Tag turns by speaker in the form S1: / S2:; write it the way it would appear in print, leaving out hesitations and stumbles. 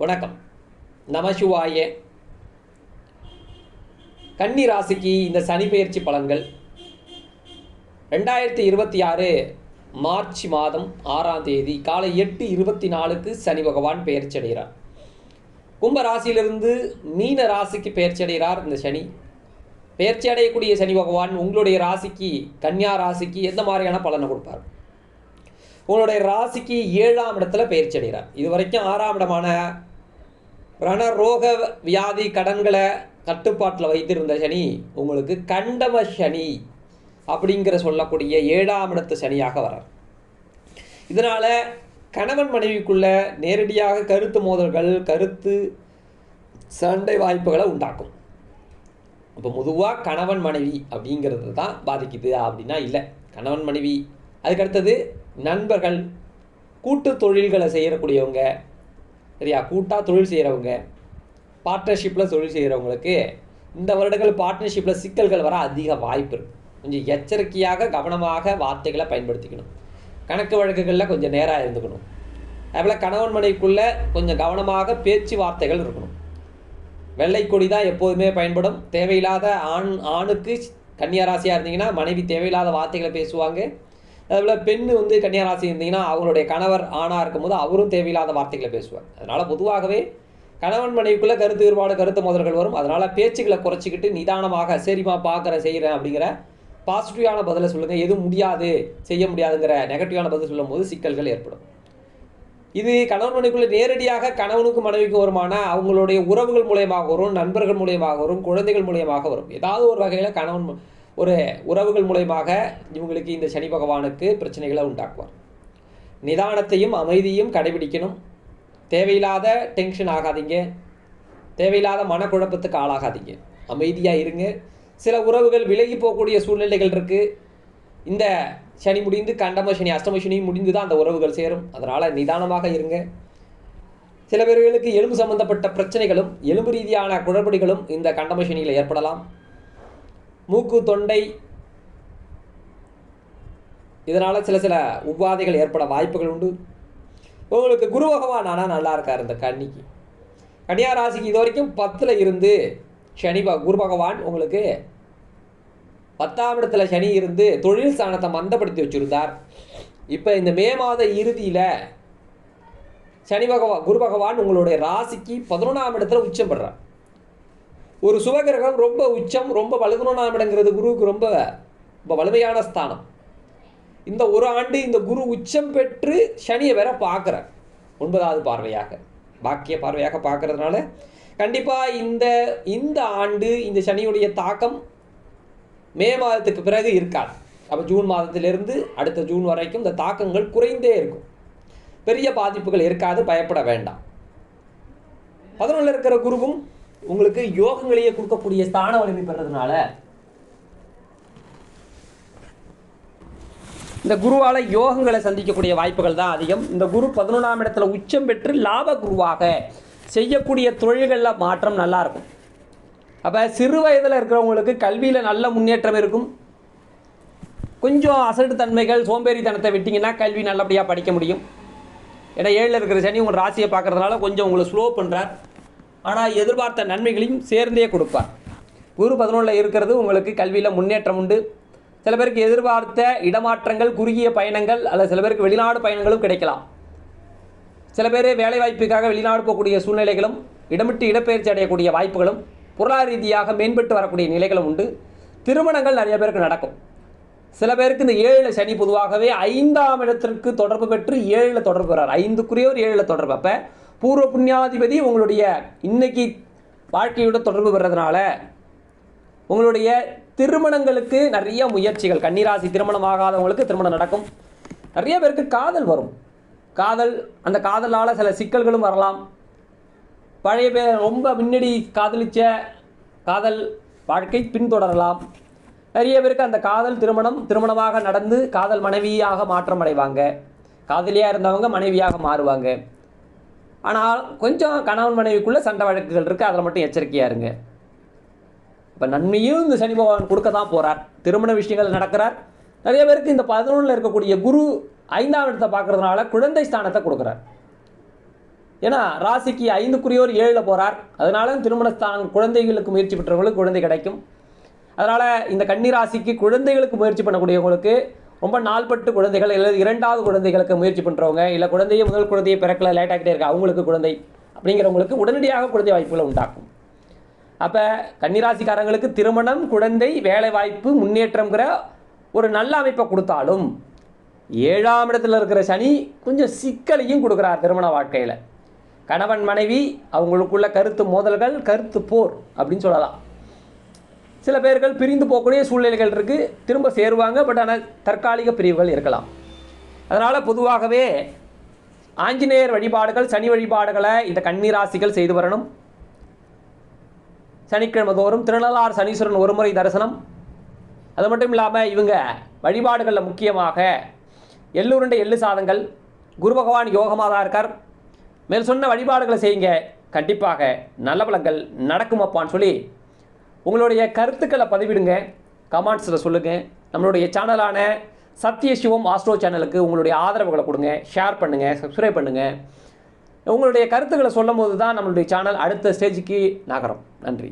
S1: வணக்கம். நமசிவாய. கன்னி ராசிக்கு இந்த சனி பெயர்ச்சி பலன்கள் 2026 மார்ச் மாதம் 6ஆம் தேதி காலை 8:24 சனி பகவான் பெயர்ச்சி அடைகிறார். கும்ப ராசியிலிருந்து மீன ராசிக்கு பெயர்ச்சி அடைகிறார். இந்த சனி பெயர்ச்சி அடையக்கூடிய சனி பகவான் உங்களுடைய ராசிக்கு, கன்னியா ராசிக்கு எந்த மாதிரியான பலனை கொடுப்பார்? உங்களுடைய ராசிக்கு 7ஆம் இடத்துல பெயர்ச்சி அடைகிறார். இது வரைக்கும் 6ஆம் இடமான ரணரோக வியாதி கடன்களை கட்டுப்பாட்டில் வைத்திருந்த சனி உங்களுக்கு கண்டம சனி அப்படிங்கிற சொல்லக்கூடிய 7ஆம் இடத்து சனியாக வரார். இதனால் கணவன் மனைவிக்குள்ள நேரடியாக கருத்து மோதல்கள், கருத்து சண்டை வாய்ப்புகளை உண்டாக்கும். இப்போ பொதுவாக கணவன் மனைவி அப்படிங்கிறது தான் பாதிக்குது அப்படின்னா இல்லை. கணவன் மனைவி, அதுக்கடுத்தது நண்பர்கள், கூட்டு தொழில்களை செய்யக்கூடியவங்க, சரியா, கூட்டாக தொழில் செய்கிறவங்க, பார்ட்னர்ஷிப்பில் தொழில் செய்கிறவங்களுக்கு இந்த வருடங்கள் பார்ட்னர்ஷிப்பில் சிக்கல்கள் வர அதிக வாய்ப்பு இருக்குது. கொஞ்சம் எச்சரிக்கையாக கவனமாக வார்த்தைகளை பயன்படுத்திக்கணும். கணக்கு வழக்குகளில் கொஞ்சம் நேராக இருந்துக்கணும். அதுபோல் கணவன் மனைவிக்குள்ளே கொஞ்சம் கவனமாக பேச்சுவார்த்தைகள் இருக்கணும். வெள்ளை கொடி தான் எப்போதுமே பயன்படும். தேவையில்லாத ஆணுக்கு கன்னியாராசியாக இருந்தீங்கன்னா மனைவி தேவையில்லாத வார்த்தைகளை பேசுவாங்க. அதுபோல் பெண் கன்னியாராசி இருந்தீங்கன்னா அவங்களுடைய கணவர் ஆணாக இருக்கும்போது அவரும் தேவையில்லாத வார்த்தைகளை பேசுவார். அதனால் பொதுவாகவே கணவன் மனைவிக்குள்ளே கருத்து வேறுபாடு, கருத்து மோதல்கள் வரும். அதனால் பேச்சுக்களை குறைச்சிக்கிட்டு நிதானமாக சரிம்மா பார்க்குறேன் செய்கிறேன் அப்படிங்கிற பாசிட்டிவான பதிலை சொல்லுங்கள். எதுவும் முடியாது, செய்ய முடியாதுங்கிற நெகட்டிவான பதில் சொல்லும் போது சிக்கல்கள் ஏற்படும். இது கணவன் மனைவிக்குள்ளே நேரடியாக கணவனுக்கும் மனைவிக்கும் வருமான அவங்களுடைய உறவுகள் மூலியமாக வரும், நண்பர்கள் மூலியமாக வரும், குழந்தைகள் மூலியமாக வரும். ஏதாவது ஒரு வகையில் கணவன் ஒரு உறவுகள் மூலயமாக இவங்களுக்கு இந்த சனி பகவானுக்கு பிரச்சனைகளை உண்டாக்குவார். நிதானத்தையும் அமைதியும் கடைபிடிக்கணும். தேவையில்லாத டென்ஷன் ஆகாதீங்க, தேவையில்லாத மனக்குழப்பத்துக்கு ஆளாகாதீங்க, அமைதியாக இருங்க. சில உறவுகள் விலகி போகக்கூடிய சூழ்நிலைகள் இருக்குது. இந்த சனி முடிந்து கண்டம சனி, அஷ்டம சனி முடிந்து தான் அந்த உறவுகள் சேரும். அதனால் நிதானமாக இருங்க. சில பேர்களுக்கு எலும்பு சம்பந்தப்பட்ட பிரச்சனைகளும் எலும்பு ரீதியான குழப்படிகளும் இந்த கண்டம சனியில் ஏற்படலாம். மூக்கு, தொண்டை, இதனால் சில உபாதைகள் ஏற்பட வாய்ப்புகள் உண்டு. உங்களுக்கு குரு பகவான் ஆனால் நல்லா இருக்கார். இந்த கன்னிக்கு, கன்னியா ராசிக்கு இது வரைக்கும் 10ல் இருந்து குரு பகவான் உங்களுக்கு 10ஆம் இடத்துல சனி இருந்து தொழில் ஸ்தானத்தை மந்தப்படுத்தி வச்சுருந்தார். இப்போ இந்த மே மாத இறுதியில் குரு பகவான் உங்களுடைய ராசிக்கு 11ஆம் இடத்துல உச்சம் பெறார். ஒரு சுபகிரகம் ரொம்ப உச்சம், ரொம்ப 11ஆம் இடங்கிறது குருவுக்கு ரொம்ப வலிமையான ஸ்தானம். இந்த ஒரு ஆண்டு இந்த குரு உச்சம் பெற்று சனியை வேற பார்க்குறார். 9வது பார்வையாக, பாக்கிய பார்வையாக பார்க்கறதுனால கண்டிப்பாக இந்த ஆண்டு இந்த சனியுடைய தாக்கம் மே மாதத்துக்கு பிறகு இருக்காது. அப்போ ஜூன் மாதத்திலிருந்து அடுத்த ஜூன் வரைக்கும் இந்த தாக்கங்கள் குறைந்தே இருக்கும். பெரிய பாதிப்புகள் இருக்காது, பயப்பட வேண்டாம். 11ல் இருக்கிற குருவும் உங்களுக்கு யோகங்களையே கொடுக்கக்கூடிய ஸ்தான வலிமை பெறதுனால இந்த குருவால் யோகங்களை சந்திக்கக்கூடிய வாய்ப்புகள் தான் அதிகம். இந்த குரு 11ஆம் இடத்துல உச்சம் பெற்று லாப குருவாக செய்யக்கூடிய தொழில்களில் மாற்றம் நல்லாயிருக்கும். அப்போ சிறு வயதில் இருக்கிறவங்களுக்கு கல்வியில் நல்ல முன்னேற்றம் இருக்கும். கொஞ்சம் அசட்டு தன்மைகள், சோம்பேறித்தனத்தை விட்டிங்கன்னா கல்வி நல்லபடியாக படிக்க முடியும். ஏன்னா 7ல் இருக்கிற சனி உங்கள் ராசியை பார்க்குறதுனால கொஞ்சம் உங்களை ஸ்லோ பண்ணுறார். ஆனால் எதிர்பார்த்த நன்மைகளையும் சேர்ந்தே கொடுப்பார். குரு 11ல் இருக்கிறது உங்களுக்கு கல்வியில் முன்னேற்றம் உண்டு. சில பேருக்கு எதிர்பார்த்த இடமாற்றங்கள், குறுகிய பயணங்கள், அல்லது சில பேருக்கு வெளிநாடு பயணங்களும் கிடைக்கலாம். சில பேர் வேலைவாய்ப்புக்காக வெளிநாடு போகக்கூடிய சூழ்நிலைகளும், இடமிட்டு இடப்பெயர்ச்சி அடையக்கூடிய வாய்ப்புகளும், பொருளாதார ரீதியாக மேம்பட்டு வரக்கூடிய நிலைகளும் உண்டு. திருமணங்கள் நிறைய பேருக்கு நடக்கும். சில பேருக்கு இந்த 7ல் சனி பொதுவாகவே 5ஆம் இடத்திற்கு தொடர்பு பெற்று 7ல் தொடர்பு பெறார். 5க்குரியவர் 7ல் தொடர்பு. அப்போ பூர்வ புண்ணியாதிபதி உங்களுடைய இன்னைக்கு வாழ்க்கையோட தொடர்பு பெறதுனால உங்களுடைய திருமணங்களுக்கு நிறைய முயற்சிகள், கன்னிராசி திருமணம் ஆகாதவங்களுக்கு திருமணம் நடக்கும். நிறைய பேருக்கு காதல் வரும். அந்த காதலால் சில சிக்கல்களும் வரலாம். பழைய பேர் ரொம்ப முன்னாடி காதலித்த காதல் வாழ்க்கை பின்தொடரலாம். நிறைய பேருக்கு அந்த காதல் திருமணமாக நடந்து காதல் மனைவியாக மாற்றம் அடைவாங்க. காதலியாக இருந்தவங்க மனைவியாக மாறுவாங்க. ஆனால் கொஞ்சம் கணவன் மனைவிக்குள்ளே சண்டை வழக்குகள் இருக்குது. அதில் மட்டும் எச்சரிக்கையாக இருங்க. இப்போ நன்மையும் இந்த சனி பகவான் கொடுக்க தான் போகிறார். திருமண விஷயங்கள் நடக்கிறார். நிறைய பேருக்கு இந்த 11ல் இருக்கக்கூடிய குரு 5ஆம் இடத்தை பார்க்கறதுனால குழந்தை ஸ்தானத்தை கொடுக்குறார். ஏன்னா ராசிக்கு 5க்குரியவர் 7ல் போகிறார். அதனால திருமணஸ்தானம் குழந்தைகளுக்கு முயற்சி பெற்றவங்களுக்கு குழந்தை கிடைக்கும். அதனால் இந்த கன்னி ராசிக்கு குழந்தைகளுக்கு முயற்சி பண்ணக்கூடியவங்களுக்கு ரொம்ப நாள்பட்டு குழந்தைகள் இல்லை 2வது குழந்தைகளுக்கு முயற்சி பண்ணுறவங்க, இல்லை குழந்தையை முதல் குழந்தையை பிறக்கல லேட் ஆகிட்டே இருக்கா அவங்களுக்கு குழந்தை அப்படிங்கிறவங்களுக்கு உடனடியாக குழந்தை வாய்ப்புகளை உண்டாக்கும். அப்போ கன்னிராசிக்காரங்களுக்கு திருமணம், குழந்தை, வேலை வாய்ப்பு, முன்னேற்றங்கிற ஒரு நல்ல அமைப்பை கொடுத்தாலும் 7ஆம் இடத்துல இருக்கிற சனி கொஞ்சம் சிக்கலையும் கொடுக்குறார் திருமண வாழ்க்கையில். கணவன் மனைவி அவங்களுக்குள்ள கருத்து மோதல்கள், கருத்து போர் அப்படின்னு சொல்லலாம். சில பேர்கள் பிரிந்து போகக்கூடிய சூழ்நிலைகள் இருக்குது, திரும்ப சேருவாங்க. பட் ஆனால் தற்காலிக பிரிவுகள் இருக்கலாம். அதனால் பொதுவாகவே ஆஞ்சநேயர் வழிபாடுகள், சனி வழிபாடுகளை இந்த கன்னி ராசிகள் செய்து வரணும். சனிக்கிழமை தோறும் திருநள்ளார் சனீஸ்வரன் ஒரு முறை தரிசனம். அது மட்டும் இல்லாமல் இவங்க வழிபாடுகளில் முக்கியமாக எள்ளுருண்டை எள்ளு சாதங்கள், குரு பகவான் யோகமாக தான் இருக்கார். மேல் சொன்ன வழிபாடுகளை செய்யுங்க, கண்டிப்பாக நல்ல பலங்கள் நடக்கும் அப்பான்னு சொல்லி உங்களுடைய கருத்துக்களை பதிவிடுங்க, கமெண்ட்ஸில் சொல்லுங்கள். நம்மளுடைய சேனலான சத்யசிவம் ஆஸ்ட்ரோ சேனலுக்கு உங்களுடைய ஆதரவுகளை கொடுங்க, ஷேர் பண்ணுங்கள், சப்ஸ்கிரைப் பண்ணுங்கள். உங்களுடைய கருத்துக்களை சொல்லும் போது தான் நம்மளுடைய சேனல் அடுத்த ஸ்டேஜுக்கு நகரும். நன்றி.